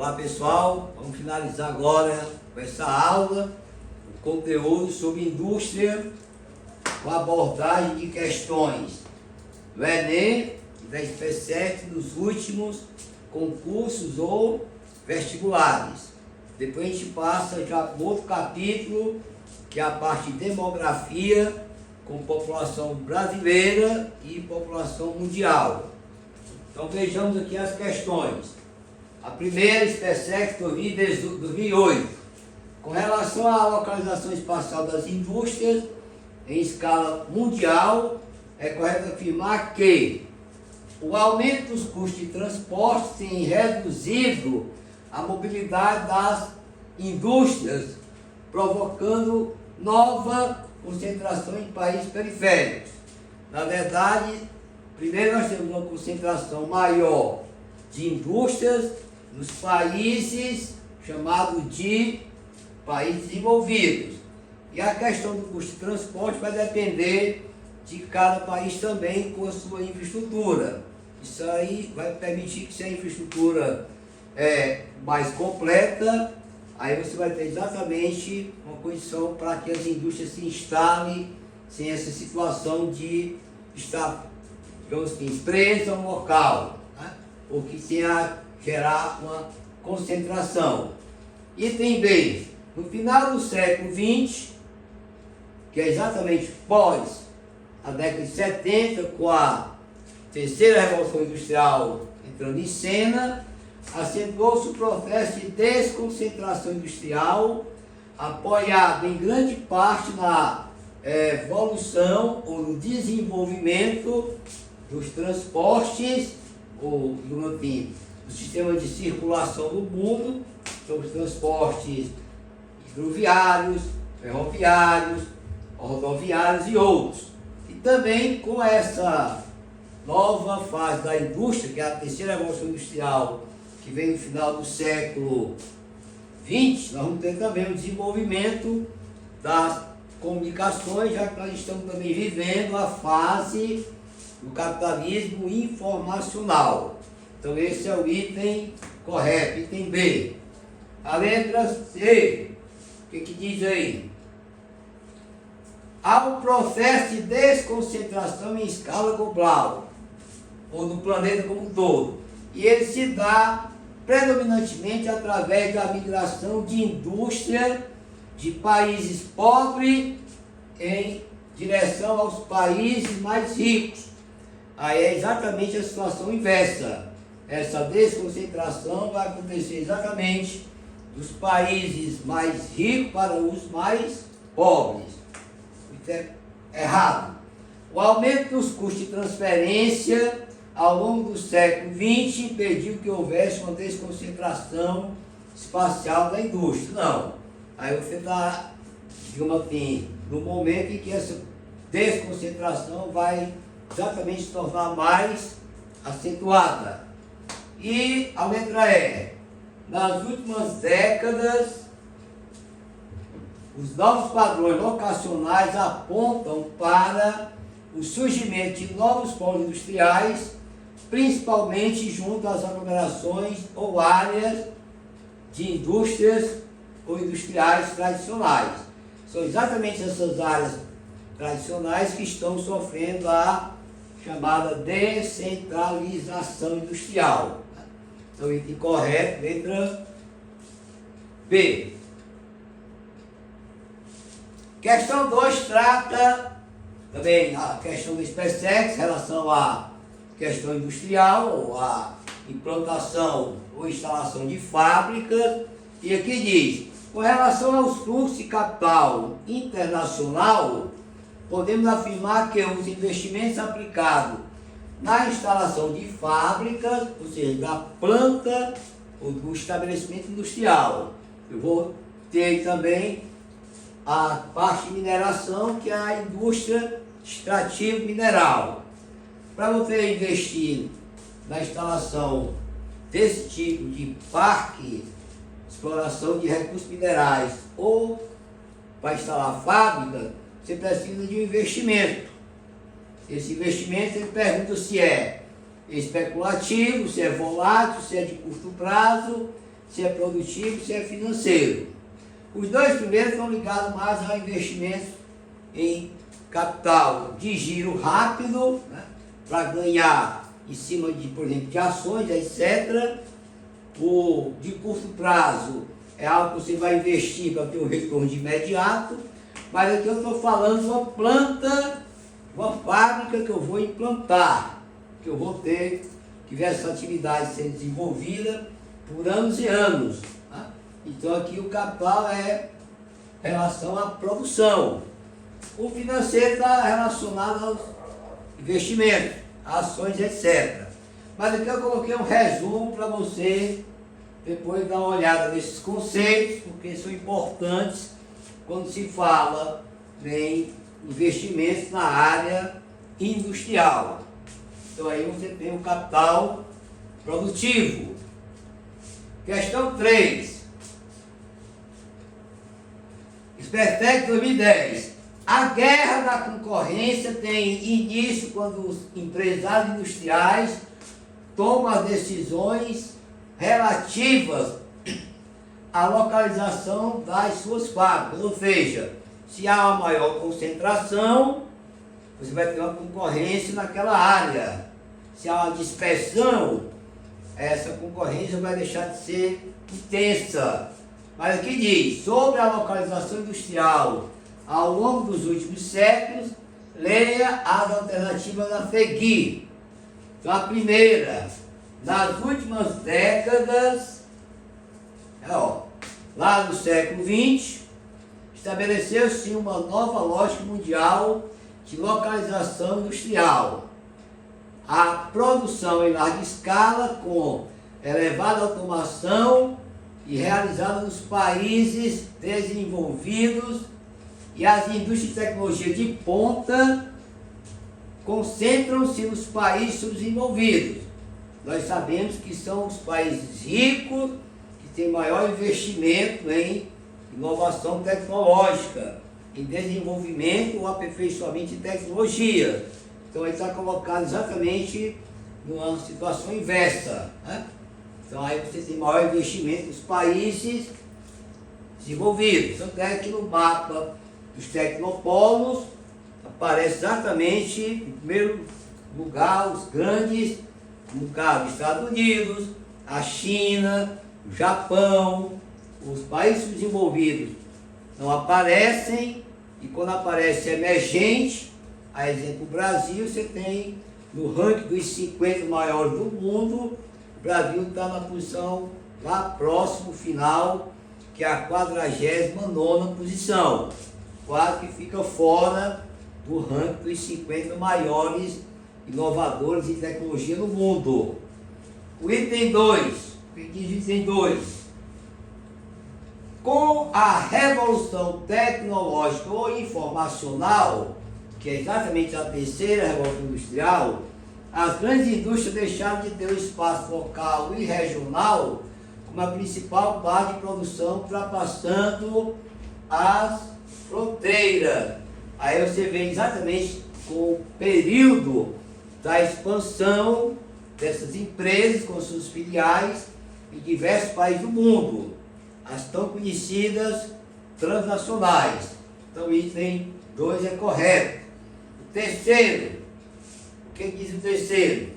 Olá pessoal, vamos finalizar agora com essa aula, o conteúdo sobre indústria, com abordagem de questões do Enem e da SPSEC nos últimos concursos ou vestibulares. Depois a gente passa já para outro capítulo, que é a parte de demografia, com população brasileira e população mundial. Então vejamos aqui as questões. A primeira, SPSEC 2008, com relação à localização espacial das indústrias em escala mundial, é correto afirmar que o aumento dos custos de transporte tem reduzido a mobilidade das indústrias, provocando nova concentração em países periféricos. Na verdade, primeiro nós temos uma concentração maior de indústrias nos países chamados de países desenvolvidos. E a questão do custo de transporte vai depender de cada país também com a sua infraestrutura. Isso aí vai permitir que, se a infraestrutura é mais completa, aí você vai ter exatamente uma condição para que as indústrias se instalem sem essa situação de estar, digamos assim, presa a um local, né? Ou que tenha gerar uma concentração. Item B, no final do século XX, que é exatamente pós a década de 70, com a terceira revolução industrial entrando em cena, acentuou-se o processo de desconcentração industrial, apoiado em grande parte na evolução ou no desenvolvimento dos transportes, ou do sistema de circulação do mundo, sobre os transportes hidroviários, ferroviários, rodoviários e outros. E também com essa nova fase da indústria, que é a terceira revolução industrial, que vem no final do século XX, nós vamos ter também o desenvolvimento das comunicações, já que nós estamos também vivendo a fase do capitalismo informacional. Então esse é o item correto, item B. A letra C, o que diz aí? Há um processo de desconcentração em escala global, ou no planeta como um todo, e ele se dá predominantemente através da migração de indústria de países pobres em direção aos países mais ricos. Aí é exatamente a situação inversa. Essa desconcentração vai acontecer exatamente dos países mais ricos para os mais pobres. Isso é errado. O aumento dos custos de transferência ao longo do século XX impediu que houvesse uma desconcentração espacial da indústria. Não. Aí você está, digamos assim, no momento em que essa desconcentração vai exatamente se tornar mais acentuada. E a letra E. Nas últimas décadas, os novos padrões locacionais apontam para o surgimento de novos polos industriais, principalmente junto às aglomerações ou áreas de indústrias ou industriais tradicionais. São exatamente essas áreas tradicionais que estão sofrendo a chamada descentralização industrial. Então, item correto, letra B. Questão 2 trata também a questão do SPSEC, em relação à questão industrial, ou à implantação ou instalação de fábricas. E aqui diz, com relação aos fluxos de capital internacional, podemos afirmar que os investimentos aplicados na instalação de fábricas, ou seja, da planta ou do estabelecimento industrial. Eu vou ter também a parte de mineração, que é a indústria extrativa mineral. Para você investir na instalação desse tipo de parque, exploração de recursos minerais, ou para instalar fábrica, você precisa de um investimento. Esse investimento, ele pergunta se é especulativo, se é volátil, se é de curto prazo se é produtivo, se é financeiro. Os dois primeiros estão ligados mais ao investimento em capital de giro rápido, né, para ganhar em cima de, por exemplo, de ações, etc. O de curto prazo é algo que você vai investir para ter um retorno de imediato, mas aqui eu estou falando de uma planta, uma fábrica que eu vou implantar, que eu vou ter que ver essa atividade sendo desenvolvida por anos e anos. Tá? Então aqui o capital é em relação à produção. O financeiro está relacionado aos investimentos, ações, etc. Mas aqui eu coloquei um resumo para você depois dar uma olhada nesses conceitos, porque são importantes quando se fala em investimentos na área industrial. Então aí você tem o capital produtivo. Questão 3. Spertec 2010. A guerra da concorrência tem início quando os empresários industriais tomam as decisões relativas à localização das suas fábricas. Ou seja, se há uma maior concentração, você vai ter uma concorrência naquela área. Se há uma dispersão, essa concorrência vai deixar de ser intensa. Mas aqui diz, sobre a localização industrial ao longo dos últimos séculos, leia as alternativas da FEGI. Então, a primeira, nas últimas décadas, lá no século XX, estabeleceu-se uma nova lógica mundial de localização industrial. A produção em larga escala, com elevada automação e realizada nos países desenvolvidos, e as indústrias de tecnologia de ponta concentram-se nos países subdesenvolvidos. Nós sabemos que são os países ricos que têm maior investimento em inovação tecnológica, em desenvolvimento ou aperfeiçoamento de tecnologia. Então ele está colocado exatamente numa situação inversa, né? Então aí você tem maior investimento nos países desenvolvidos. Tanto é que no mapa dos tecnopolos aparece exatamente, em primeiro lugar, os grandes, no caso dos Estados Unidos, a China, o Japão, os países desenvolvidos não aparecem, e quando aparece emergente, a exemplo do Brasil, você tem no ranking dos 50 maiores do mundo, o Brasil está na posição lá próximo, final, que é a 49ª posição, quase que fica fora do ranking dos 50 maiores inovadores em tecnologia no mundo. O item 2, o que diz o item 2? Com a revolução tecnológica ou informacional, que é exatamente a terceira revolução industrial, as grandes indústrias deixaram de ter o espaço local e regional como a principal base de produção, ultrapassando as fronteiras. Aí você vê exatamente com o período da expansão dessas empresas com suas filiais em diversos países do mundo, as tão conhecidas transnacionais. Então o item 2 é correto. O terceiro, o que diz o terceiro?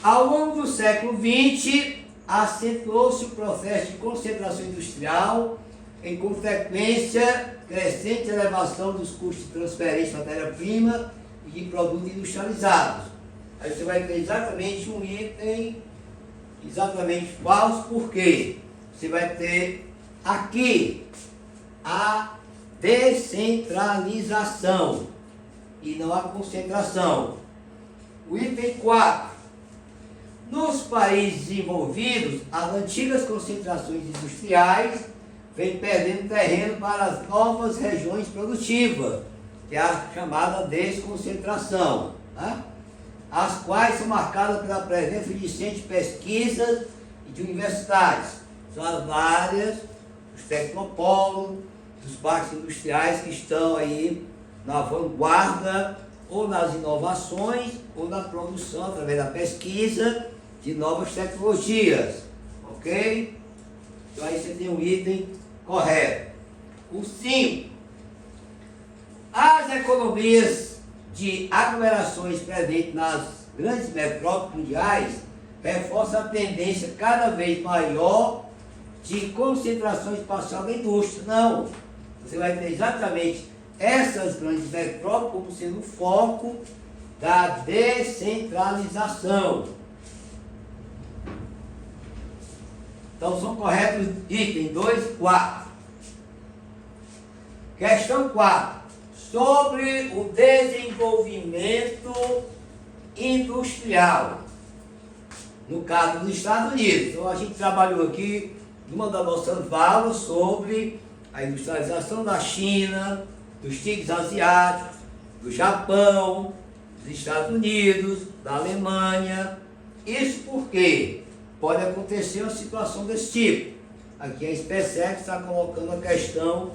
Ao longo do século XX, acentuou-se o processo de concentração industrial, em consequência, crescente elevação dos custos de transferência de matéria-prima e de produtos industrializados. Aí você vai ter exatamente um item, exatamente falso, por quê? Você vai ter aqui a descentralização e não a concentração. O item 4. Nos países desenvolvidos, as antigas concentrações industriais vêm perdendo terreno para as novas regiões produtivas, que é a chamada desconcentração, né? As quais são marcadas pela presença de centros de pesquisa e de universidades. São as áreas, os tecnopolos, dos parques industriais que estão aí na vanguarda, ou nas inovações, ou na produção, através da pesquisa, de novas tecnologias, ok? Então aí você tem um item correto. O 5. As economias de aglomerações presentes nas grandes metrópoles mundiais reforçam a tendência cada vez maior de concentração espacial da indústria. Não, você vai ter exatamente essas grandes metrópoles como sendo o foco da descentralização. Então são corretos item 2 e 4. Questão 4. Sobre o desenvolvimento industrial. No caso dos Estados Unidos. Então a gente trabalhou aqui numa das nossas aulas sobre a industrialização da China, dos tigres asiáticos, do Japão, dos Estados Unidos, da Alemanha. Isso porque pode acontecer uma situação desse tipo. Aqui a SpaceX está colocando a questão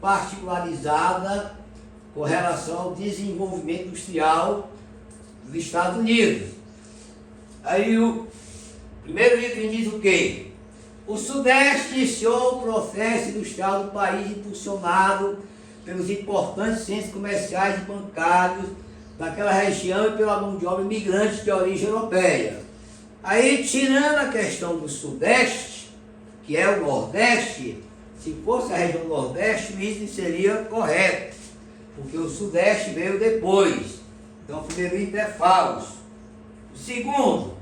particularizada com relação ao desenvolvimento industrial dos Estados Unidos. Aí o primeiro item diz o quê? O Sudeste iniciou o processo industrial do país impulsionado pelos importantes centros comerciais e bancários daquela região e pela mão de obra imigrante de origem europeia. Aí, tirando a questão do Sudeste, que é o Nordeste, se fosse a região Nordeste, o item seria correto, porque o Sudeste veio depois. Então, o primeiro item é falso. O segundo,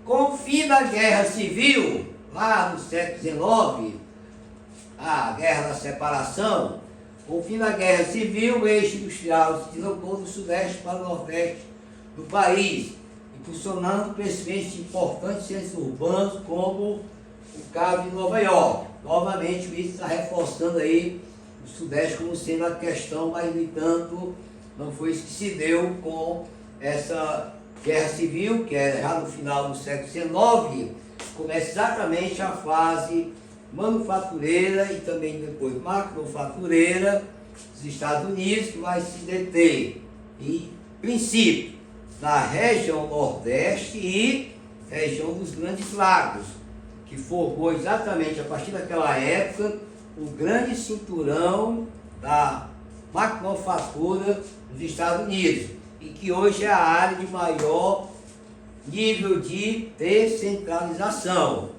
com o fim da Guerra Civil, lá no século XIX, a Guerra da Separação, com o fim da Guerra Civil, o eixo industrial se deslocou do Sudeste para o Nordeste do país, impulsionando o crescimento de importantes centros urbanos, como o caso de Nova York. Novamente, o item está reforçando aí o Sudeste como sendo a questão, mas, no entanto, não foi isso que se deu com essa Guerra Civil, que era já no final do século XIX, começa exatamente a fase manufatureira e também depois macrofatureira dos Estados Unidos, que vai se deter, em princípio, na região Nordeste e região dos Grandes Lagos, que formou exatamente a partir daquela época o grande cinturão da manufatura dos Estados Unidos, e que hoje é a área de maior nível de descentralização.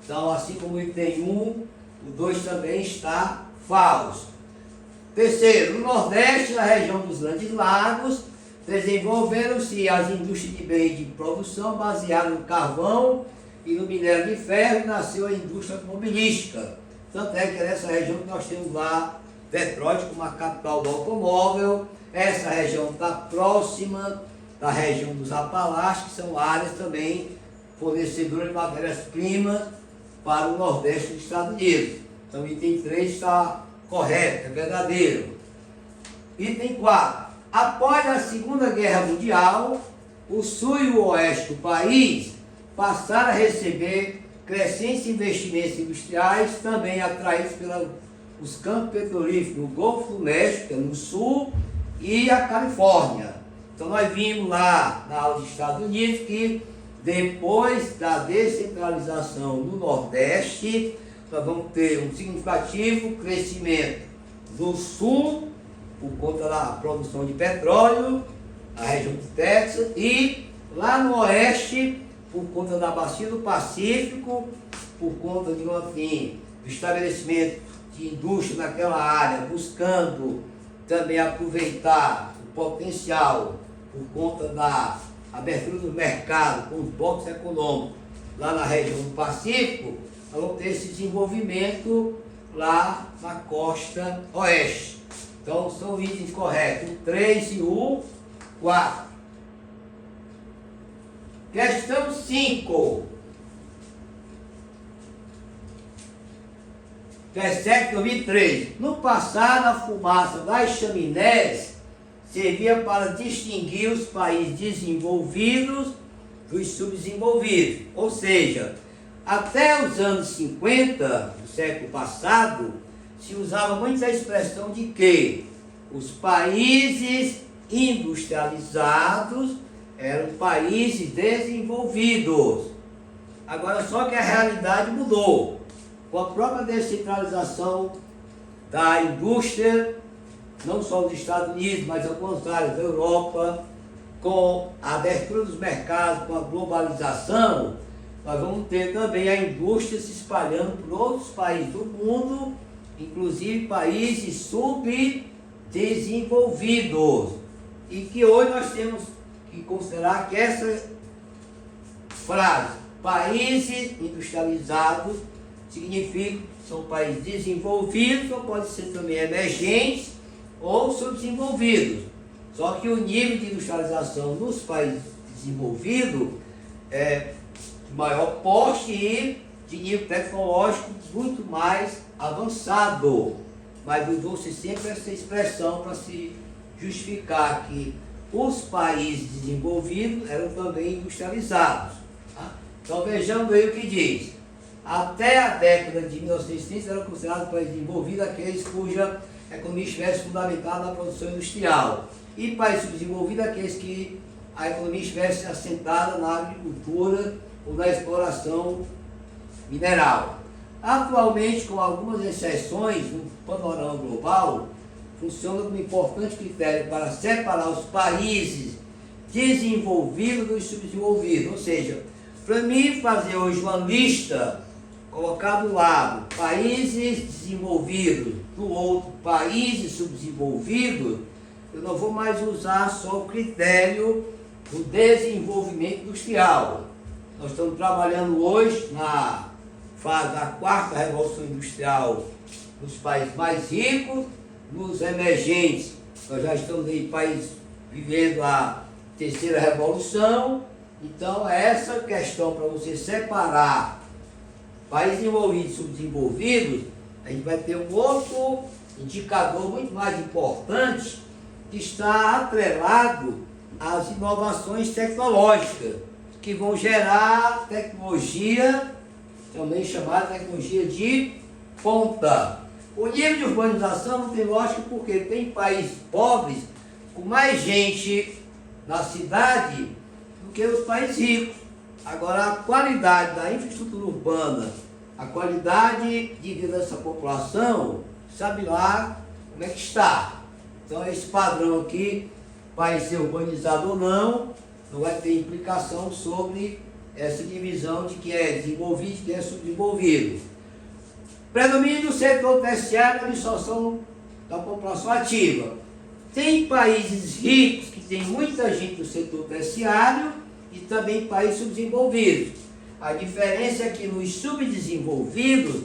Então, assim como o item 1, o 2 também está falso. Terceiro, no Nordeste, na região dos Grandes Lagos, desenvolveram-se as indústrias de bens de produção baseadas no carvão e no minério de ferro, e nasceu a indústria automobilística. Tanto é que é nessa região que nós temos lá Detroit como a capital do automóvel. Essa região está próxima da região dos Apalaches, que são áreas também fornecedoras de matérias-primas para o Nordeste dos Estados Unidos. Então, o item 3 está correto, é verdadeiro. Item 4. Após a Segunda Guerra Mundial, o Sul e o Oeste do país passaram a receber crescentes investimentos industriais, também atraídos pelos campos petrolíferos no Golfo do México, que é no Sul, e a Califórnia. Então, nós vimos lá na aula dos Estados Unidos que depois da descentralização do Nordeste, nós vamos ter um significativo crescimento do Sul, por conta da produção de petróleo, a região do Texas, e lá no Oeste, por conta da bacia do Pacífico, por conta de do estabelecimento de indústria naquela área, buscando também aproveitar o potencial por conta da abertura do mercado com os blocos econômicos lá na região do Pacífico, nós vamos ter esse desenvolvimento lá na costa oeste. Então são itens corretos, o 3 e o 4. Questão 5. 17/2003. No passado, a fumaça das chaminés servia para distinguir os países desenvolvidos dos subdesenvolvidos. Ou seja, até os anos 50 do século passado, se usava muito a expressão de que os países industrializados eram países desenvolvidos. Agora, só que a realidade mudou. com a própria descentralização da indústria, não só dos Estados Unidos, mas algumas áreas da Europa, com a abertura dos mercados, com a globalização, nós vamos ter também a indústria se espalhando por outros países do mundo, inclusive países subdesenvolvidos. E que hoje nós temos que considerar que essa frase, países industrializados, significa que são países desenvolvidos, ou pode ser também emergentes ou subdesenvolvidos. Só que o nível de industrialização nos países desenvolvidos é de maior porte e de nível tecnológico muito mais avançado. Mas usou-se sempre essa expressão para se justificar que os países desenvolvidos eram também industrializados. Tá? Então vejamos aí o que diz. Até a década de 1930 eram considerados países desenvolvidos aqueles cuja economia estivesse fundamentada na produção industrial. E países subdesenvolvidos aqueles que a economia estivesse assentada na agricultura ou na exploração mineral. Atualmente, com algumas exceções no panorama global, funciona como importante critério para separar os países desenvolvidos dos subdesenvolvidos. Ou seja, para mim fazer hoje uma lista, colocar do lado países desenvolvidos, do outro países subdesenvolvidos, eu não vou mais usar só o critério do desenvolvimento industrial. Nós estamos trabalhando hoje na fase da quarta revolução industrial nos países mais ricos, nos emergentes. Nós já estamos em países vivendo a terceira revolução. Então essa questão para você separar países desenvolvidos e subdesenvolvidos, a gente vai ter um outro indicador muito mais importante que está atrelado às inovações tecnológicas, que vão gerar tecnologia, também chamada tecnologia de ponta. O nível de urbanização não tem lógica porque tem países pobres com mais gente na cidade do que os países ricos. Agora, a qualidade da infraestrutura urbana, a qualidade de vida dessa população, sabe lá como é que está. Então, esse padrão aqui, vai ser urbanizado ou não vai ter implicação sobre essa divisão de quem é desenvolvido e quem é subdesenvolvido. Predomínio do setor terciário na absorção da população ativa. Tem países ricos que tem muita gente do setor terciário e também países subdesenvolvidos. A diferença é que nos subdesenvolvidos,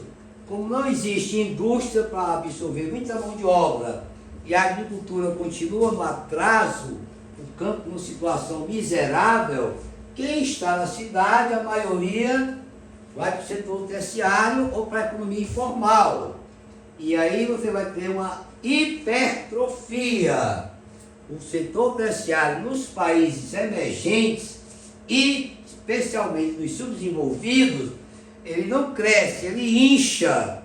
como não existe indústria para absorver muita mão de obra e a agricultura continua no atraso, o campo numa situação miserável, quem está na cidade, a maioria vai para o setor terciário ou para a economia informal. E aí você vai ter uma hipertrofia. O setor terciário nos países emergentes e especialmente nos subdesenvolvidos, ele não cresce, ele incha.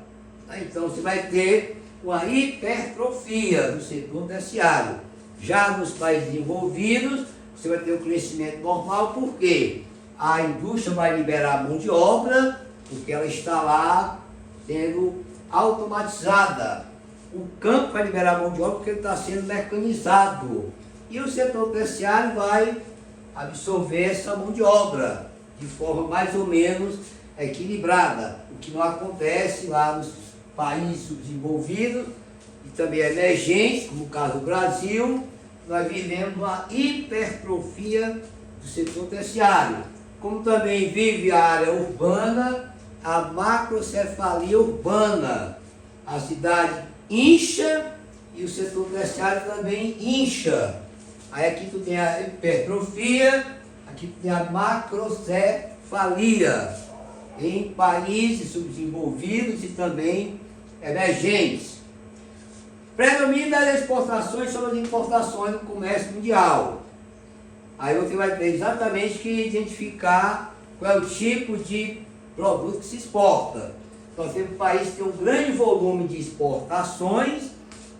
Então você vai ter uma hipertrofia do setor terciário. Já nos países desenvolvidos, você vai ter um crescimento normal, porque a indústria vai liberar mão de obra, porque ela está lá sendo automatizada. O campo vai liberar mão de obra porque ele está sendo mecanizado. E o setor terciário vai absorver essa mão de obra de forma mais ou menos equilibrada, o que não acontece lá nos países subdesenvolvidos e também emergentes, como o caso do Brasil. Nós vivemos uma hipertrofia do setor terciário. Como também vive a área urbana, a macrocefalia urbana. A cidade incha e o setor terciário também incha. Aí aqui tu tem a hipertrofia, aqui tu tem a macrocefalia, em países subdesenvolvidos e também emergentes. Predomínio das exportações sobre as importações no comércio mundial. Aí você vai ter exatamente que identificar qual é o tipo de produto que se exporta. Nós temos um país que tem um grande volume de exportações,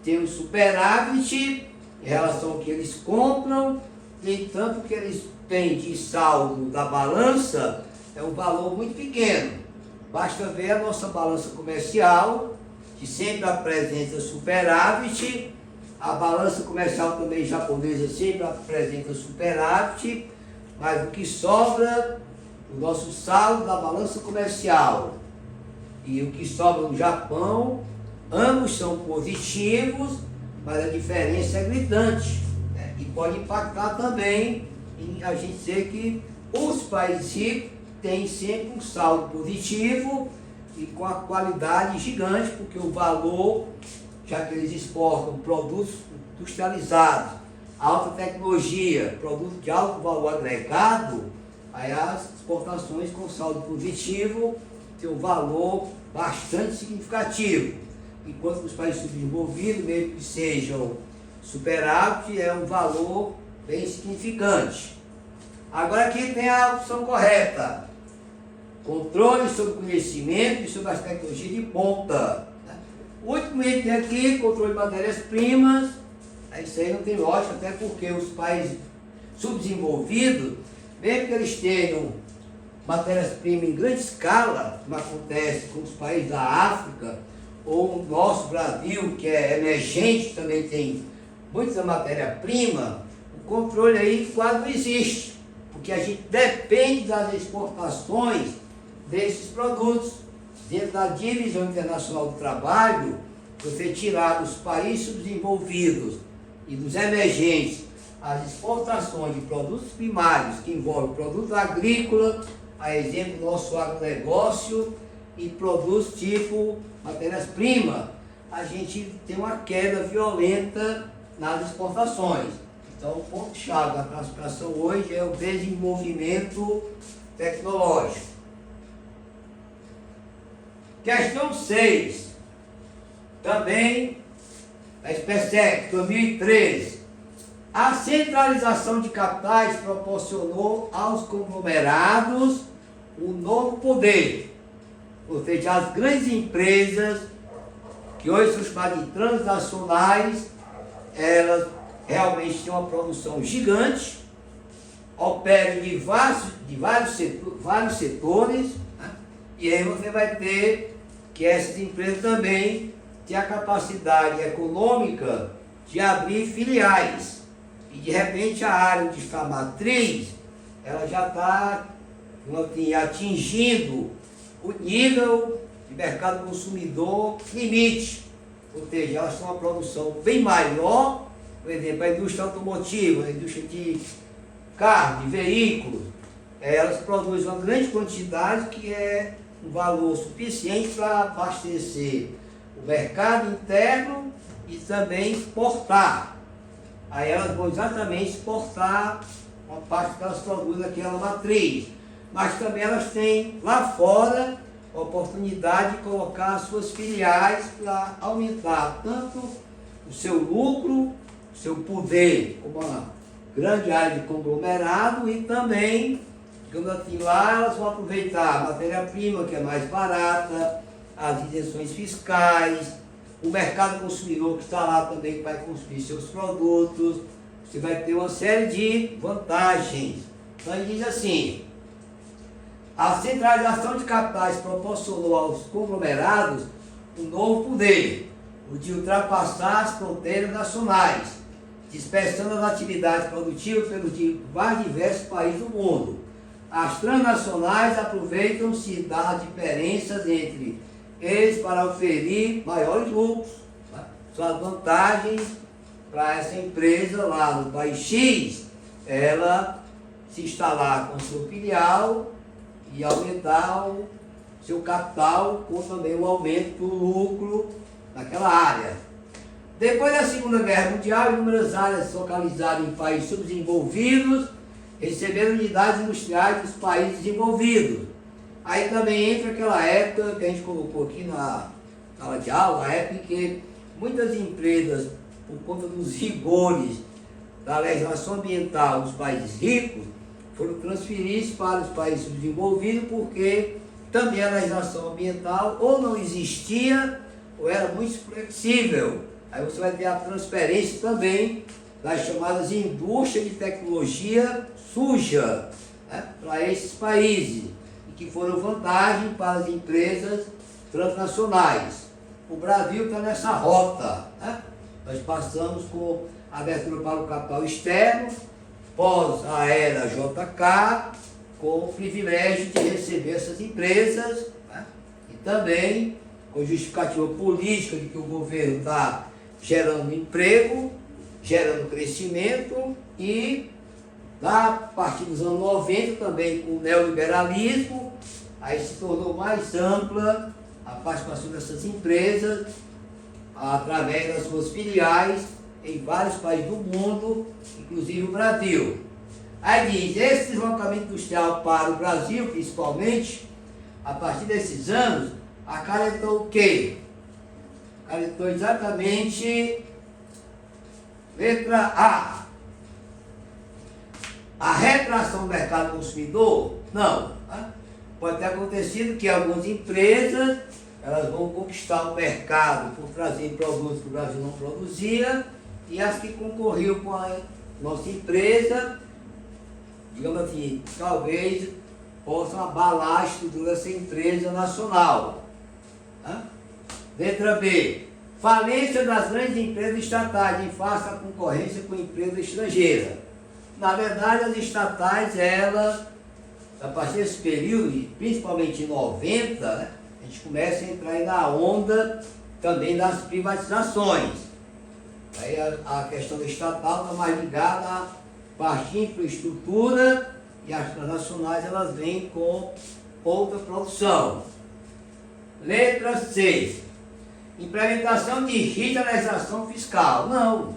tem um superávit em relação ao que eles compram, tem tanto que eles têm de saldo da balança, é um valor muito pequeno. Basta ver a nossa balança comercial, que sempre apresenta superávit. A balança comercial também japonesa sempre apresenta superávit, mas o que sobra, o nosso saldo da balança comercial e o que sobra no Japão, ambos são positivos, mas a diferença é gritante, né? E pode impactar também em a gente dizer que os países ricos têm sempre um saldo positivo e com a qualidade gigante, porque o valor, já que eles exportam produtos industrializados, alta tecnologia, produtos de alto valor agregado, aí as exportações com saldo positivo têm um valor bastante significativo. Enquanto os países subdesenvolvidos, mesmo que sejam superávit, é um valor bem significante. Agora aqui tem a opção correta: controle sobre o conhecimento e sobre as tecnologias de ponta. O último item aqui, controle de matérias-primas, isso aí não tem lógica, até porque os países subdesenvolvidos, mesmo que eles tenham matérias-primas em grande escala, como acontece com os países da África, ou o nosso Brasil, que é emergente, também tem muita matéria-prima, o controle aí quase não existe, porque a gente depende das exportações desses produtos. Dentro da divisão internacional do trabalho, você tirar dos países subdesenvolvidos e dos emergentes as exportações de produtos primários, que envolvem produtos agrícolas, a exemplo do nosso agronegócio, e produtos tipo matérias-primas, a gente tem uma queda violenta nas exportações. Então, o ponto-chave da classificação hoje é o desenvolvimento tecnológico. Questão 6, também da SPSEC, 2013. A centralização de capitais proporcionou aos conglomerados um novo poder. Ou seja, as grandes empresas, que hoje são chamadas de transnacionais, elas realmente têm uma produção gigante, operam de vários setores, né? E aí você vai ter que essas empresas também têm a capacidade econômica de abrir filiais. E de repente a área onde está a matriz, ela já está atingindo o nível de mercado consumidor limite. Ou seja, elas têm uma produção bem maior, por exemplo, a indústria automotiva, a indústria de carro, de veículos, elas produzem uma grande quantidade que é um valor suficiente para abastecer o mercado interno e também exportar. Aí elas vão exatamente exportar uma parte que elas produzem naquela matriz. Mas também elas têm lá fora a oportunidade de colocar suas filiais para aumentar tanto o seu lucro, o seu poder, como uma grande área de conglomerado, e também, digamos assim, lá elas vão aproveitar a matéria-prima, que é mais barata, as isenções fiscais, o mercado consumidor que está lá também vai consumir seus produtos. Você vai ter uma série de vantagens. Então ele diz assim: a centralização de capitais proporcionou aos conglomerados um novo poder, o de ultrapassar as fronteiras nacionais, dispersando as atividades produtivas pelos mais diversos países do mundo. As transnacionais aproveitam-se das diferenças entre eles para oferir maiores lucros. Tá? São as vantagens para essa empresa lá no país X, ela se instalar com seu filial e aumentar o seu capital, com também o aumento do lucro naquela área. Depois da Segunda Guerra Mundial, inúmeras áreas localizadas em países subdesenvolvidos receberam unidades industriais dos países desenvolvidos. Aí também entra aquela época que a gente colocou aqui na sala de aula, a época em que muitas empresas, por conta dos rigores da legislação ambiental dos países ricos, foram transferidos para os países desenvolvidos, porque também a legislação ambiental ou não existia ou era muito flexível. Aí você vai ter a transferência também das chamadas indústrias de tecnologia suja, né, para esses países. que foram vantagem para as empresas transnacionais. O Brasil está nessa rota, né? Nós passamos com a abertura para o capital externo, pós a era JK, com o privilégio de receber essas empresas, né? E também com justificativa política de que o governo está gerando emprego, gerando crescimento e, a partir dos anos 90, também com o neoliberalismo, aí se tornou mais ampla a participação dessas empresas através das suas filiais em vários países do mundo, inclusive o Brasil. Aí diz, esse deslocamento industrial para o Brasil, principalmente, a partir desses anos, acarretou o quê? Acarretou exatamente, letra A, a retração do mercado consumidor? Não. Né? Pode ter acontecido que algumas empresas elas vão conquistar o mercado por trazer produtos que o Brasil não produzia, e as que concorriam com a nossa empresa, digamos assim, talvez possam abalar a estrutura dessa empresa nacional. Né? Letra B, falência das grandes empresas estatais em face à concorrência com empresas estrangeiras. Na verdade, as estatais, elas, a partir desse período, principalmente em 90, né, a gente começa a entrar aí na onda também das privatizações. Aí a questão da estatal está mais ligada à parte de infraestrutura, e as transnacionais elas vêm com outra produção. Letra C, implementação de regionalização fiscal. Não,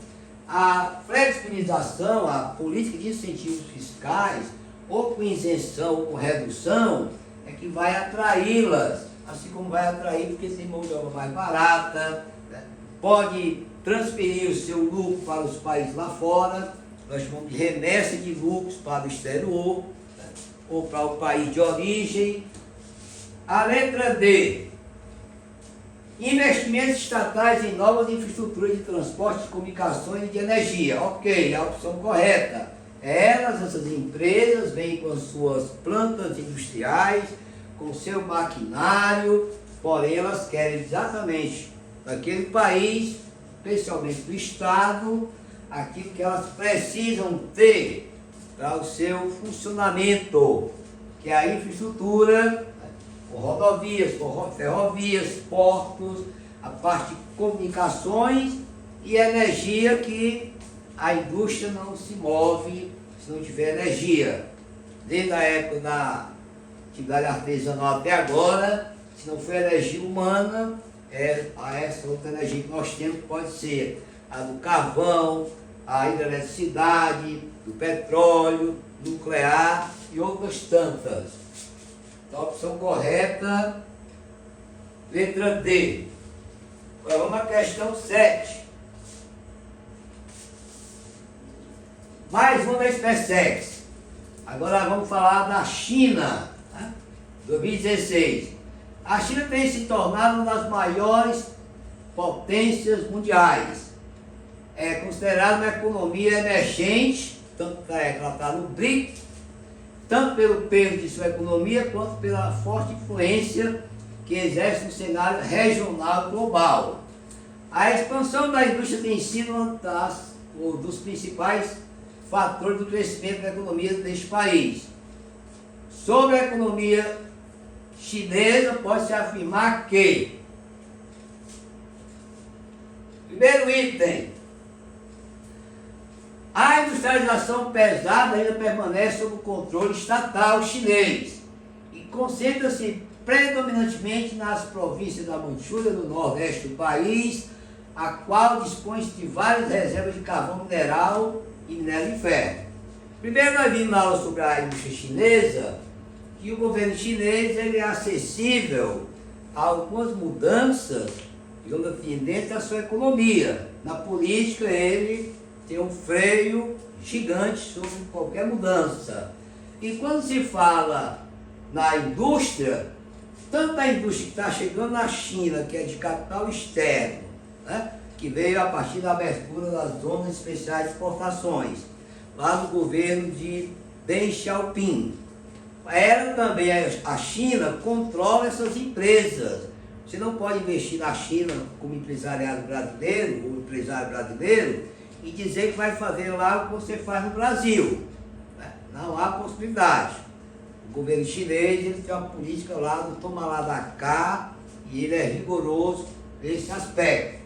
a flexibilização, a política de incentivos fiscais, ou com isenção ou com redução, é que vai atraí-las, assim como vai atrair porque tem mão de obra mais barata, né? Pode transferir o seu lucro para os países lá fora, nós chamamos de remessa de lucros para o exterior, né? Ou para o país de origem. A letra D, investimentos estatais em novas infraestruturas de transporte, de comunicações e de energia. Ok, a opção correta. Elas, essas empresas, vêm com as suas plantas industriais, com seu maquinário, porém elas querem exatamente daquele país, especialmente do Estado, aquilo que elas precisam ter para o seu funcionamento, que é a infraestrutura, por rodovias, por ferrovias, portos, a parte de comunicações e energia, que a indústria não se move se não tiver energia. Desde a época da atividade artesanal até agora, se não for energia humana, essa outra energia que nós temos pode ser a do carvão, a hidroeletricidade, do petróleo, nuclear e outras tantas. Então, a opção correta, letra D. Agora vamos à questão 7. Mais uma da SpaceX. Agora vamos falar da China, né? 2016. A China tem se tornado uma das maiores potências mundiais. É considerada uma economia emergente, tanto que ela está no BRIC, tanto pelo peso de sua economia, quanto pela forte influência que exerce no cenário regional e global. A expansão da indústria tem sido um dos principais fatores do crescimento da economia deste país. Sobre a economia chinesa, pode-se afirmar que, primeiro item, a industrialização pesada ainda permanece sob o controle estatal chinês e concentra-se predominantemente nas províncias da Manchúria, no nordeste do país, a qual dispõe de várias reservas de carvão mineral e minério de ferro. Primeiro nós vimos na aula sobre a indústria chinesa que o governo chinês ele é acessível a algumas mudanças, digamos assim, dentro da sua economia. Na política ele tem um freio gigante sobre qualquer mudança. E quando se fala na indústria, tanto a indústria que está chegando na China, que é de capital externo, né, que veio a partir da abertura das zonas especiais de exportações, lá no governo de Deng Xiaoping. ela também, a China controla essas empresas. Você não pode investir na China como empresariado brasileiro, ou empresário brasileiro, e dizer que vai fazer lá o que você faz no Brasil. Não há possibilidade. O governo chinês ele tem uma política lá do toma lá da cá, e ele é rigoroso nesse aspecto.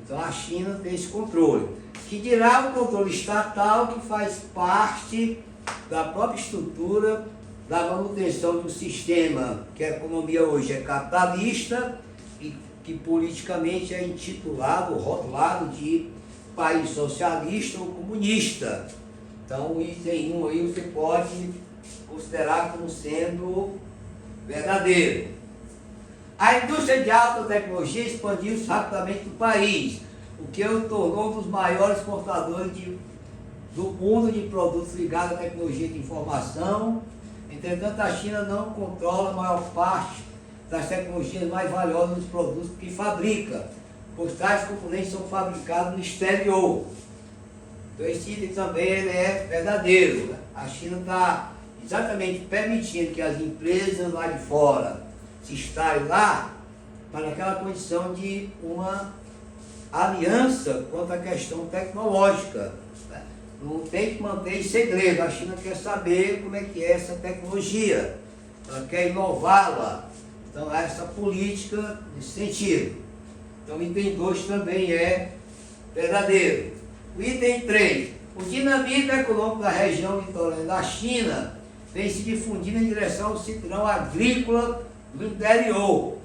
Então a China tem esse controle. Que dirá o controle estatal, que faz parte da própria estrutura da manutenção do sistema, que a economia hoje é capitalista e que politicamente é intitulado, rotulado de país socialista ou comunista. Então, o item 1 aí você pode considerar como sendo verdadeiro. A indústria de alta tecnologia expandiu-se rapidamente no país, o que o tornou um dos maiores exportadores do mundo de produtos ligados à tecnologia de informação. Entretanto, a China não controla a maior parte das tecnologias mais valiosas dos produtos que fabrica, pois tais componentes são fabricados no exterior. Então esse item também ele é verdadeiro, né? A China está exatamente permitindo que as empresas lá de fora se instalem lá, para aquela condição de uma aliança quanto à questão tecnológica. Não tem que manter em segredo. A China quer saber como é que é essa tecnologia. Ela quer inová-la. Então, há essa política nesse sentido. Então, o item 2 também é verdadeiro. O item 3. O dinamismo econômico da região litorânea da China vem se difundindo em direção ao cinturão agrícola do interior.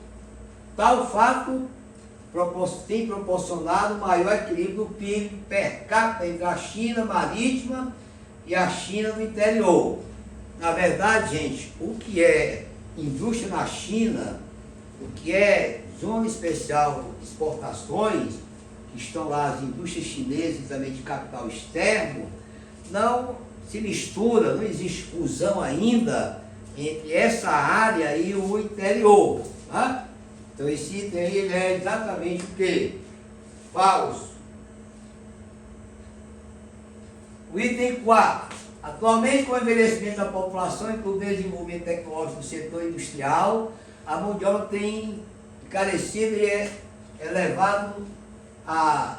Tal fato tem proporcionado maior equilíbrio do PIB per capita entre a China marítima e a China do interior. Na verdade, gente, o que é indústria na China, o que é zona especial de exportações, que estão lá as indústrias chinesas também de capital externo, não se mistura, não existe fusão ainda entre essa área e o interior. Tá? Então esse item aí ele é exatamente o que? Falso. O item 4. Atualmente, com o envelhecimento da população e com o desenvolvimento tecnológico do setor industrial, a mão de obra tem encarecido e é levado a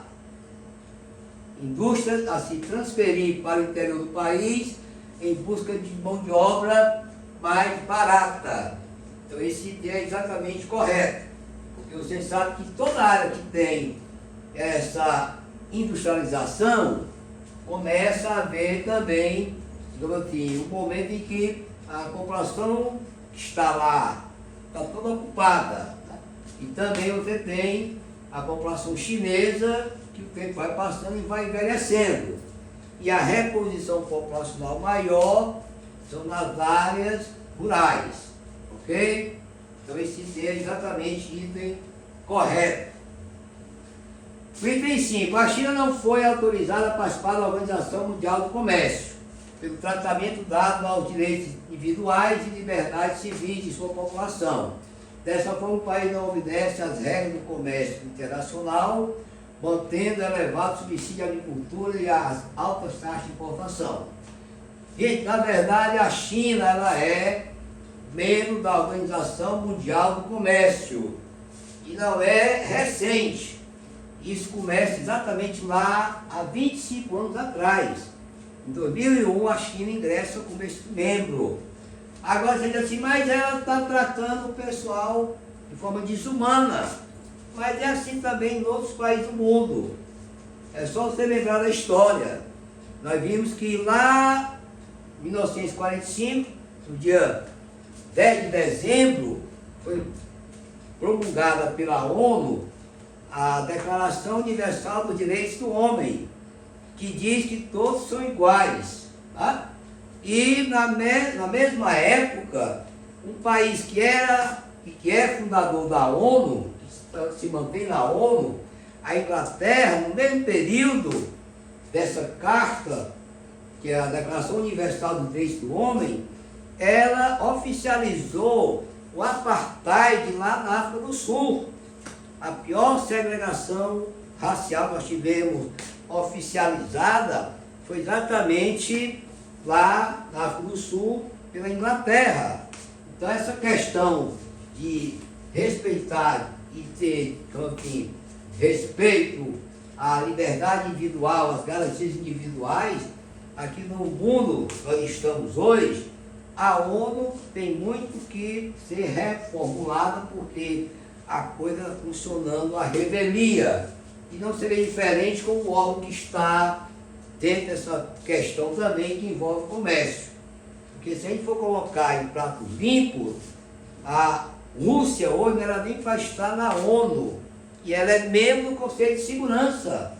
indústrias a se transferir para o interior do país em busca de mão de obra mais barata. Então esse item é exatamente correto, porque você sabe que toda área que tem essa industrialização começa a haver também, digamos assim, um momento em que a população que está lá está toda ocupada, né? E também você tem a população chinesa, que o tempo vai passando e vai envelhecendo. E a reposição populacional maior são nas áreas rurais, ok? Então esse item é exatamente o item correto. O item 5. A China não foi autorizada a participar da Organização Mundial do Comércio, pelo tratamento dado aos direitos individuais e liberdades civis de sua população. Dessa forma, o país não obedece às regras do comércio internacional, mantendo elevado subsídio à agricultura e às altas taxas de importação. Gente, na verdade, a China ela é membro da Organização Mundial do Comércio e não é recente. Isso começa exatamente lá há 25 anos atrás. Em 2001, a China ingressa como esse membro. Agora você diz assim, mas ela está tratando o pessoal de forma desumana. Mas é assim também em outros países do mundo. É só você lembrar da história. Nós vimos que lá em 1945, no dia 10 de dezembro, foi promulgada pela ONU a Declaração Universal dos Direitos do Homem, que diz que todos são iguais. Tá? E na mesma época, um país que é fundador da ONU, que se mantém na ONU, a Inglaterra, no mesmo período dessa carta, que é a Declaração Universal dos Direitos do Homem, ela oficializou o apartheid lá na África do Sul. A pior segregação racial que nós tivemos oficializada foi exatamente lá na África do Sul pela Inglaterra. Então essa questão de respeitar e ter, enfim, respeito à liberdade individual, às garantias individuais, aqui no mundo que nós estamos hoje, a ONU tem muito que ser reformulada, porque a coisa está funcionando à revelia. E não seria diferente com o órgão que está dentro dessa questão também que envolve o comércio. Porque se a gente for colocar em pratos limpos, a Rússia hoje não era nem para estar na ONU. E ela é membro do Conselho de Segurança.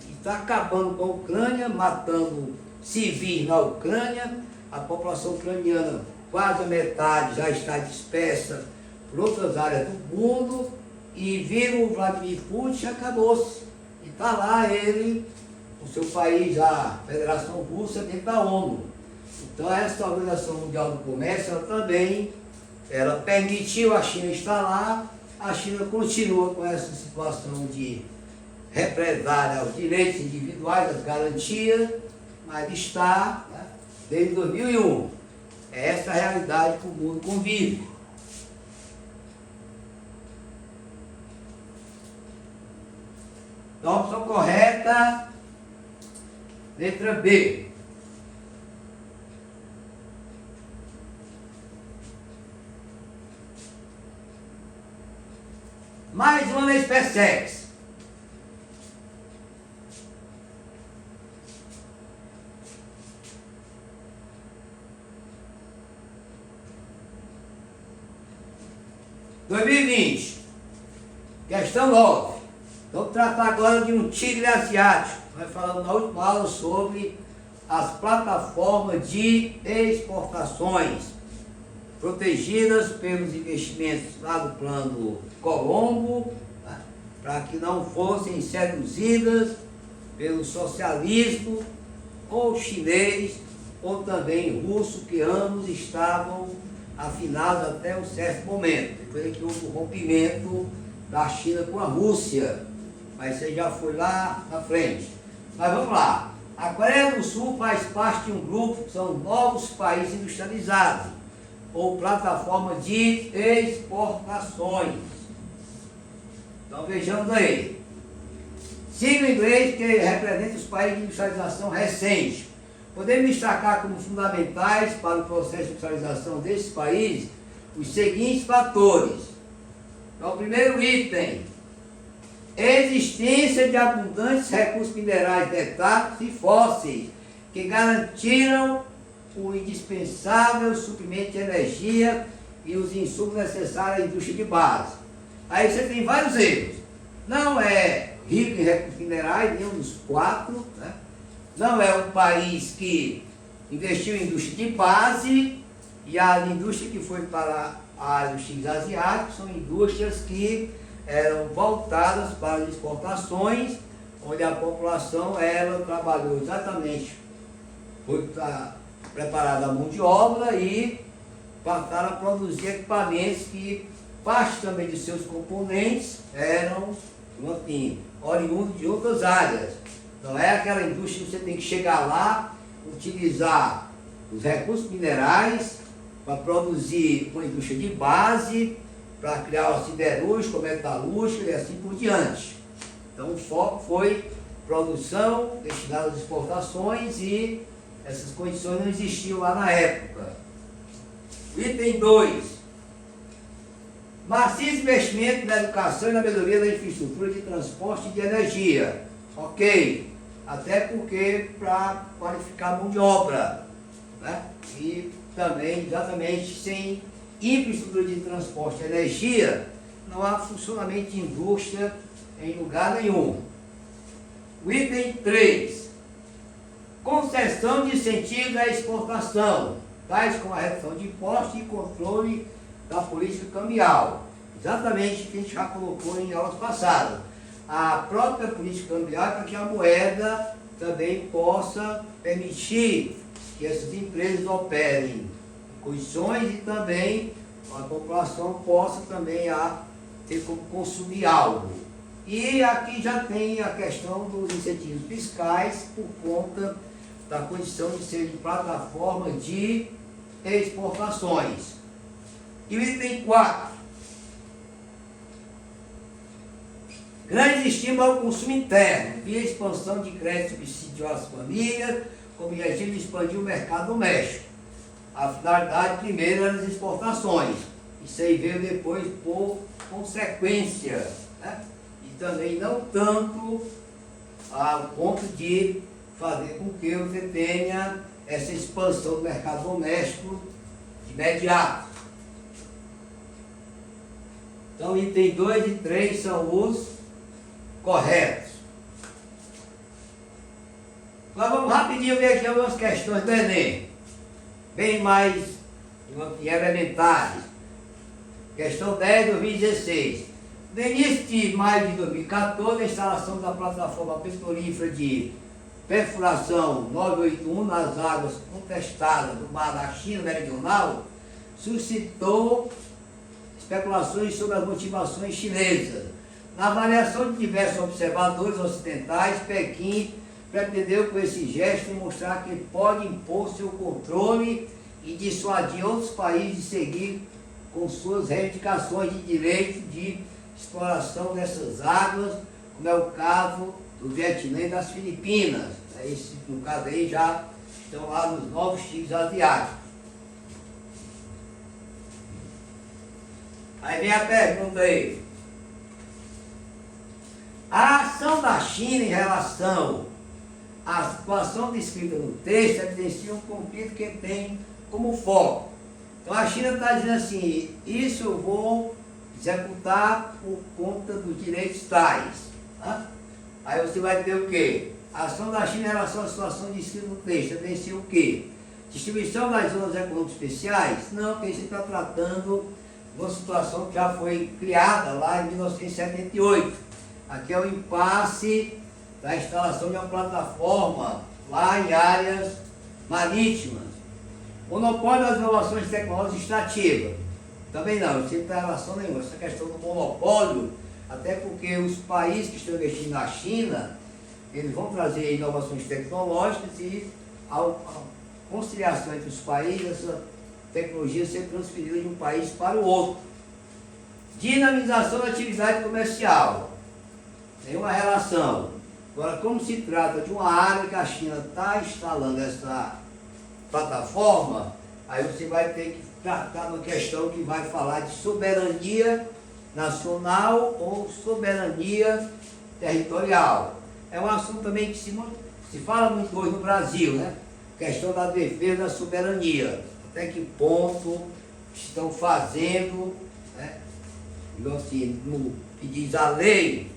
E está acabando com a Ucrânia, matando civis na Ucrânia. A população ucraniana, quase a metade, já está dispersa por outras áreas do mundo. E viram o Vladimir Putin, acabou-se. E está lá ele, o seu país, a Federação Russa, dentro da ONU. Então essa Organização Mundial do Comércio, ela também, ela permitiu a China estar lá. A China continua com essa situação de represália aos direitos individuais, às garantias, mas está, né, desde 2001. É essa a realidade que o mundo convive. Então, a opção correta, letra B. Mais uma na SpaceX. Questão 9. Vamos tratar agora de um tigre asiático. Nós falamos na última aula sobre as plataformas de exportações protegidas pelos investimentos lá do plano Colombo, tá? Para que não fossem seduzidas pelo socialismo ou chinês ou também russo, que ambos estavam afinados até um certo momento. Depois que houve o rompimento da China com a Rússia, mas você já foi lá na frente. Mas vamos lá. A Coreia do Sul faz parte de um grupo que são novos países industrializados, ou plataforma de exportações. Então vejamos aí. Sigla em inglês que representa os países de industrialização recente. Podemos destacar como fundamentais para o processo de industrialização desses países os seguintes fatores. Então, o primeiro item: existência de abundantes recursos minerais metálicos e fósseis que garantiram o indispensável suprimento de energia e os insumos necessários à indústria de base. Aí você tem vários erros. Não é rico em recursos minerais, nenhum dos quatro, né? Não é um país que investiu em indústria de base, e a indústria que foi para os países asiáticos são indústrias que eram voltadas para as exportações, onde a população ela trabalhou exatamente, foi preparada a mão de obra e passaram a produzir equipamentos que parte também de seus componentes eram, enfim, oriundos de outras áreas. Não é aquela indústria que você tem que chegar lá, utilizar os recursos minerais para produzir uma indústria de base, para criar uma siderúrgica, metalúrgica e assim por diante. Então o foco foi produção destinada às exportações e essas condições não existiam lá na época. Item 2. Maciço investimento na educação e na melhoria da infraestrutura de transporte e de energia. Ok. Até porque para qualificar a mão de obra, né? E também, exatamente, sem infraestrutura de transporte e energia, não há funcionamento de indústria em lugar nenhum. O item 3. Concessão de incentivo à exportação, tais como a redução de impostos e controle da política cambial. Exatamente o que a gente já colocou em aulas passadas. A própria política cambial é para que a moeda também possa permitir que essas empresas operem em condições e também a população possa também ter como consumir algo. E aqui já tem a questão dos incentivos fiscais por conta da condição de ser de plataforma de exportações. E o item 4. Grandes estímulos ao consumo interno, via expansão de crédito subsidiado às famílias, com o objetivo de expandir o mercado doméstico. A finalidade primeiro era as exportações. Isso aí veio depois por consequência, né? E também não tanto ao ponto de fazer com que você tenha essa expansão do mercado doméstico de imediato. Então, item 2 e 3 são os corretos. Agora vamos rapidinho ver aqui algumas questões do Enem, bem mais elementares. Questão 10, 2016. No início de maio de 2014, a instalação da plataforma petrolífera de perfuração 981 nas águas contestadas do mar da China Meridional suscitou especulações sobre as motivações chinesas. Na avaliação de diversos observadores ocidentais, Pequim pretendeu com esse gesto mostrar que pode impor seu controle e dissuadir outros países de seguir com suas reivindicações de direito de exploração dessas águas, como é o caso do Vietnã e das Filipinas. Esse, no caso aí, já estão lá nos novos tigres asiáticos. Aí vem a pergunta aí. A ação da China em relação à situação descrita no texto evidencia um conflito que tem como foco. Então a China está dizendo assim, isso eu vou executar por conta dos direitos tais. Tá? Aí você vai ter o quê? A ação da China em relação à situação descrita no texto evidencia o quê? Distribuição das zonas econômicas especiais? Não, porque você está tratando de uma situação que já foi criada lá em 1978. Aqui é o impasse da instalação de uma plataforma lá em áreas marítimas. Monopólio das inovações tecnológicas extrativas. Também não tem relação nenhuma. Essa questão do monopólio, até porque os países que estão investindo na China, eles vão trazer inovações tecnológicas e a conciliação entre os países, essa tecnologia ser transferida de um país para o outro. Dinamização da atividade comercial. Nenhuma relação. Agora, como se trata de uma área que a China está instalando essa plataforma, aí você vai ter que tratar uma questão que vai falar de soberania nacional ou soberania territorial. É um assunto também que se fala muito hoje no Brasil, né? Questão da defesa da soberania. Até que ponto estão fazendo, né? Assim, no que diz a lei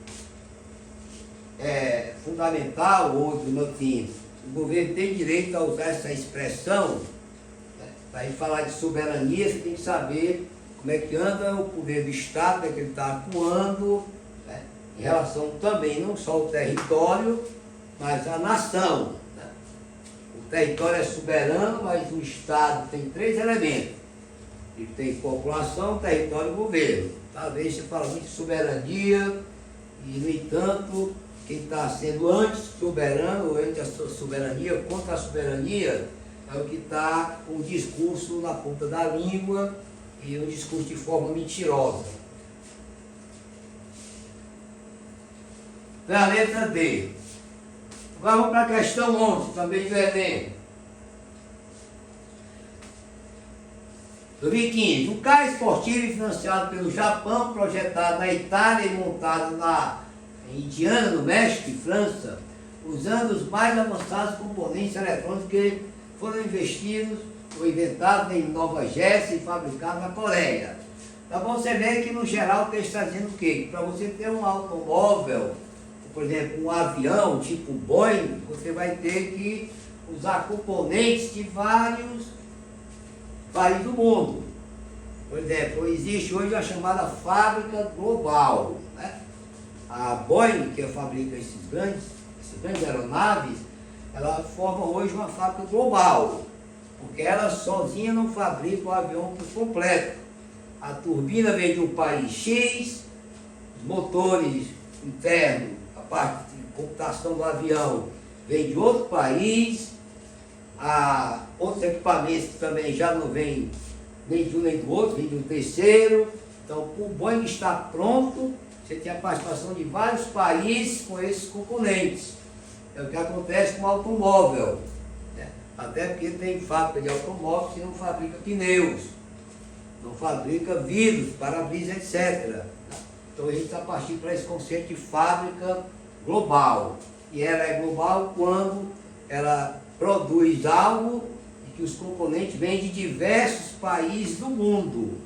fundamental hoje, assim, o governo tem direito a usar essa expressão, né? Para a gente falar de soberania, você tem que saber como é que anda o poder do Estado, como é que ele está atuando, né? Em relação também não só ao território, mas à nação. Né? O território é soberano, mas o Estado tem 3 elementos. Ele tem população, território e governo. Talvez você fale muito de soberania e, no entanto, quem está sendo anti-soberano, ou entre a soberania, contra a soberania, é o que está com o discurso na ponta da língua e um discurso de forma mentirosa. Então, a letra D. Agora vamos para a questão 11, também do Enem. 2015. O carro esportivo financiado pelo Japão, projetado na Itália e montado em Indiana, no México e França, usando os mais avançados componentes eletrônicos que foram investidos ou inventados em Nova Jersey e fabricados na Coreia. Tá bom? Você vê que no geral o texto está dizendo o quê? Que para você ter um automóvel, por exemplo, um avião tipo Boeing, você vai ter que usar componentes de vários países do mundo. Por exemplo, existe hoje a chamada fábrica global, né? A Boeing, que fabrica essas grandes aeronaves, ela forma hoje uma fábrica global, porque ela sozinha não fabrica o avião por completo. A turbina vem de um país X, os motores internos, a parte de computação do avião vem de outro país, outros equipamentos que também já não vêm nem de um nem do outro, vem de um terceiro. Então, o Boeing está pronto, você tem a participação de vários países com esses componentes. É o que acontece com o automóvel, né? Até porque tem fábrica de automóveis que não fabrica pneus, não fabrica vidros, para-brisa, etc. Então a gente está partindo para esse conceito de fábrica global. E ela é global quando ela produz algo e que os componentes vêm de diversos países do mundo.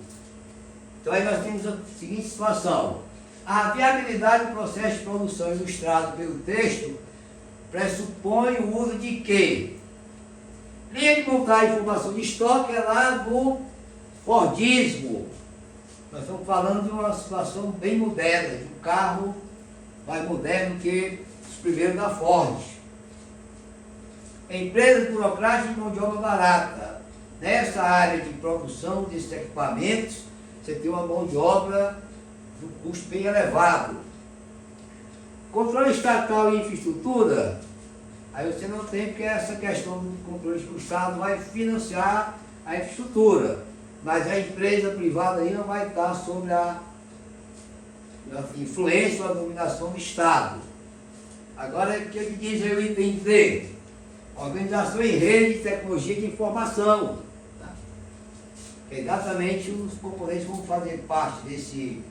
Então aí nós temos a seguinte situação. A viabilidade do processo de produção ilustrado pelo texto pressupõe o uso de quê? Linha de montagem e formação de estoque é lá do Fordismo. Nós estamos falando de uma situação bem moderna, de um carro mais moderno que os primeiros da Ford. Empresas burocráticas de mão de obra barata. Nessa área de produção desses equipamentos, você tem uma mão de obra de um custo bem elevado. Controle estatal e infraestrutura, aí você não tem, porque essa questão do controle do Estado vai financiar a infraestrutura, mas a empresa privada aí não vai estar sob a influência ou a dominação do Estado. Agora, o que diz aí o item D? Organização em rede de tecnologia de informação. Tá? Exatamente os componentes vão fazer parte desse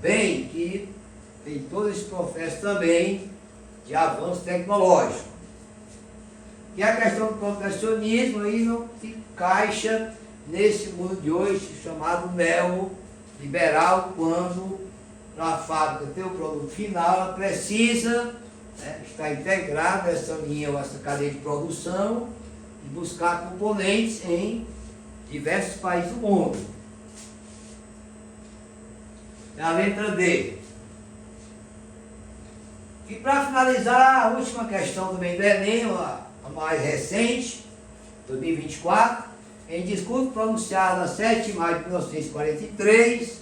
bem que tem todo esse processo também de avanço tecnológico. E a questão do protecionismo aí não se encaixa nesse mundo de hoje chamado neoliberal, quando a fábrica tem o produto final, ela precisa, né, estar integrada essa linha ou essa cadeia de produção e buscar componentes em diversos países do mundo. A letra D. E para finalizar, a última questão também do Enem, a mais recente, 2024, em discurso pronunciado a 7 de maio de 1943,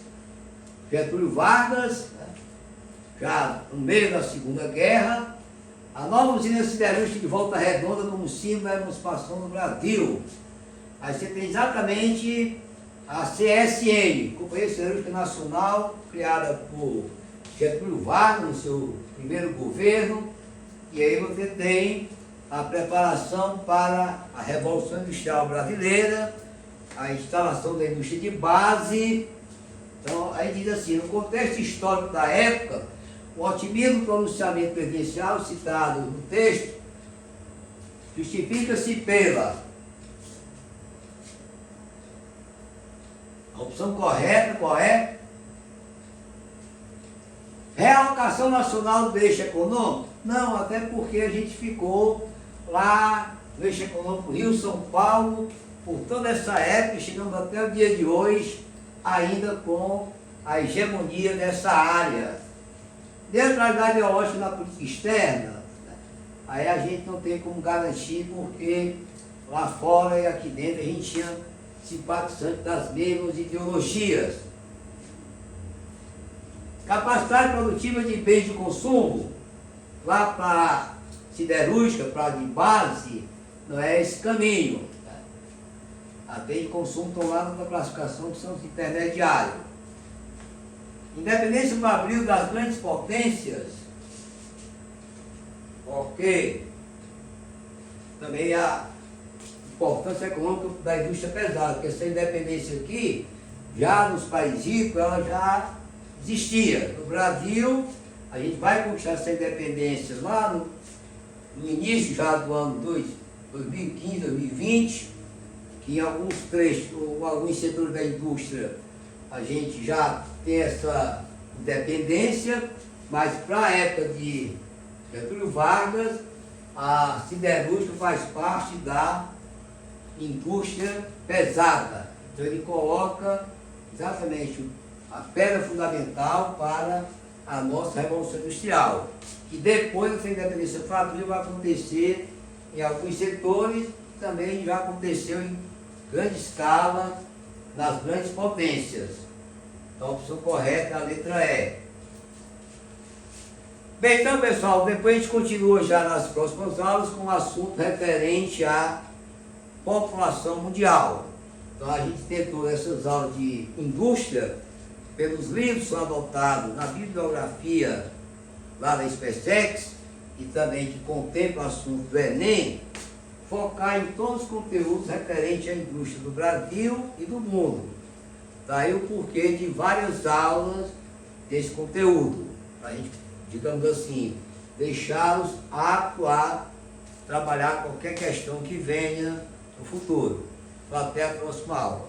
Getúlio Vargas, né, já no meio da Segunda Guerra, a nova usina siderúrgica de Volta Redonda como símbolo da emancipação do Brasil. Aí você tem exatamente a CSN, Companhia Siderúrgica Nacional, criada por Getúlio Vargas no seu primeiro governo, e aí você tem a preparação para a Revolução Industrial Brasileira, a instalação da indústria de base. Então, aí diz assim, no contexto histórico da época, o otimismo do pronunciamento presidencial citado no texto justifica-se pela a opção correta, qual é? Realocação nacional do eixo econômico? Não, até porque a gente ficou lá no eixo econômico Rio-São Paulo por toda essa época, chegando até o dia de hoje, ainda com a hegemonia dessa área. Neutralidade ideológica na política externa, aí a gente não tem como garantir, porque lá fora e aqui dentro a gente tinha simpatizantes das mesmas ideologias. Capacidade produtiva de bens de consumo, lá para siderúrgica, para de base, não é esse caminho. A bens de consumo estão lá na classificação que são os intermediários. Independência do abril das grandes potências, ok. Também a importância econômica da indústria pesada, porque essa independência aqui, já nos países ricos, ela já existia. No Brasil, a gente vai conquistar essa independência lá no início já do ano 2015, 2020, que em alguns trechos, ou alguns setores da indústria, a gente já tem essa independência, mas para a época de Getúlio Vargas, a siderúrgica faz parte da indústria pesada. Então ele coloca exatamente a pedra fundamental para a nossa Revolução Industrial. Que depois dessa independência fabril vai acontecer em alguns setores, também já aconteceu em grande escala nas grandes potências. Então a opção correta é a letra E. Bem, então pessoal, depois a gente continua já nas próximas aulas com o assunto referente a população mundial. Então a gente tentou essas aulas de indústria, pelos livros que são adotados na bibliografia lá da SpaceX, e também que contempla o assunto do Enem, focar em todos os conteúdos referentes à indústria do Brasil e do mundo. Daí o porquê de várias aulas desse conteúdo, para a gente, digamos assim, deixá-los aptos a trabalhar qualquer questão que venha no futuro. Então, até a próxima aula.